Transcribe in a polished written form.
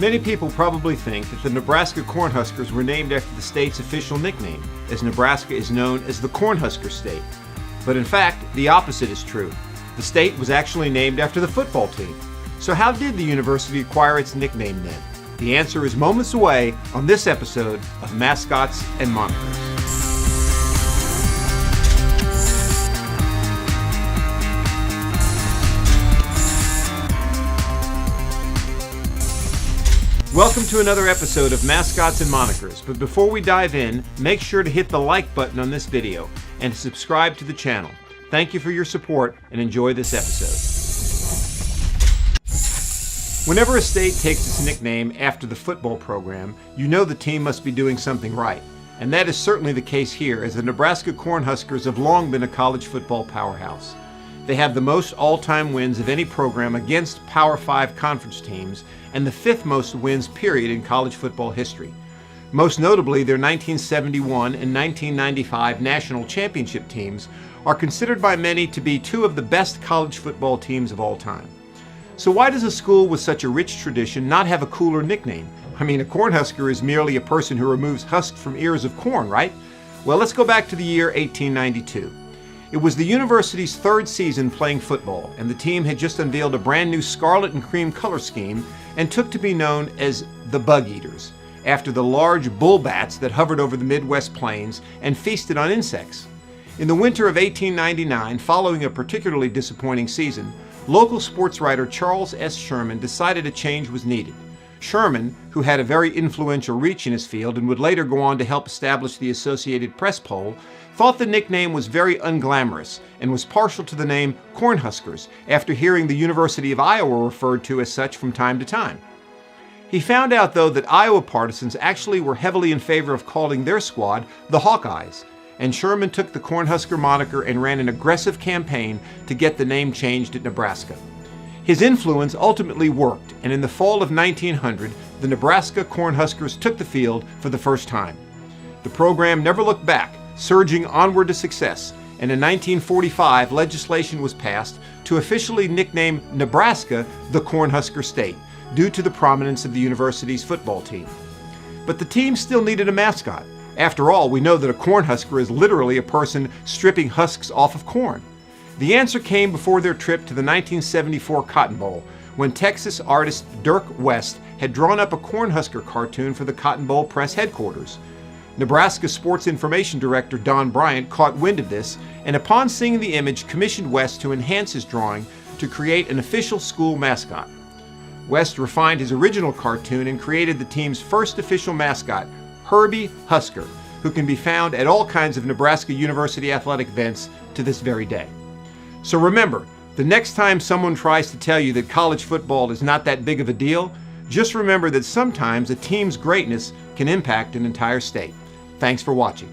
Many people probably think that the Nebraska Cornhuskers were named after the state's official nickname, as Nebraska is known as the Cornhusker State. But in fact, the opposite is true. The state was actually named after the football team. So how did the university acquire its nickname then? The answer is moments away on this episode of Mascots and Monikers. Welcome to another episode of Mascots and Monikers, but before we dive in, make sure to hit the like button on this video and subscribe to the channel. Thank you for your support and enjoy this episode. Whenever a state takes its nickname after the football program, you know the team must be doing something right. And that is certainly the case here, as the Nebraska Cornhuskers have long been a college football powerhouse. They have the most all-time wins of any program against Power 5 conference teams and the fifth most wins period in college football history. Most notably, their 1971 and 1995 national championship teams are considered by many to be two of the best college football teams of all time. So why does a school with such a rich tradition not have a cooler nickname? I mean, a Cornhusker is merely a person who removes husks from ears of corn, right? Well, let's go back to the year 1892. It was the university's third season playing football, and the team had just unveiled a brand new scarlet and cream color scheme and took to be known as the Bug Eaters, after the large bull bats that hovered over the Midwest plains and feasted on insects. In the winter of 1899, following a particularly disappointing season, local sports writer Charles S. Sherman decided a change was needed. Sherman, who had a very influential reach in his field and would later go on to help establish the Associated Press poll, thought the nickname was very unglamorous and was partial to the name Cornhuskers after hearing the University of Iowa referred to as such from time to time. He found out, though, that Iowa partisans actually were heavily in favor of calling their squad the Hawkeyes, and Sherman took the Cornhusker moniker and ran an aggressive campaign to get the name changed at Nebraska. His influence ultimately worked, and in the fall of 1900, the Nebraska Cornhuskers took the field for the first time. The program never looked back, surging onward to success, and in 1945 legislation was passed to officially nickname Nebraska the Cornhusker State, due to the prominence of the university's football team. But the team still needed a mascot. After all, we know that a Cornhusker is literally a person stripping husks off of corn. The answer came before their trip to the 1974 Cotton Bowl, when Texas artist Dirk West had drawn up a Cornhusker cartoon for the Cotton Bowl press headquarters. Nebraska Sports Information Director Don Bryant caught wind of this, and upon seeing the image, commissioned West to enhance his drawing to create an official school mascot. West refined his original cartoon and created the team's first official mascot, Herbie Husker, who can be found at all kinds of Nebraska University athletic events to this very day. So remember, the next time someone tries to tell you that college football is not that big of a deal, just remember that sometimes a team's greatness can impact an entire state. Thanks for watching.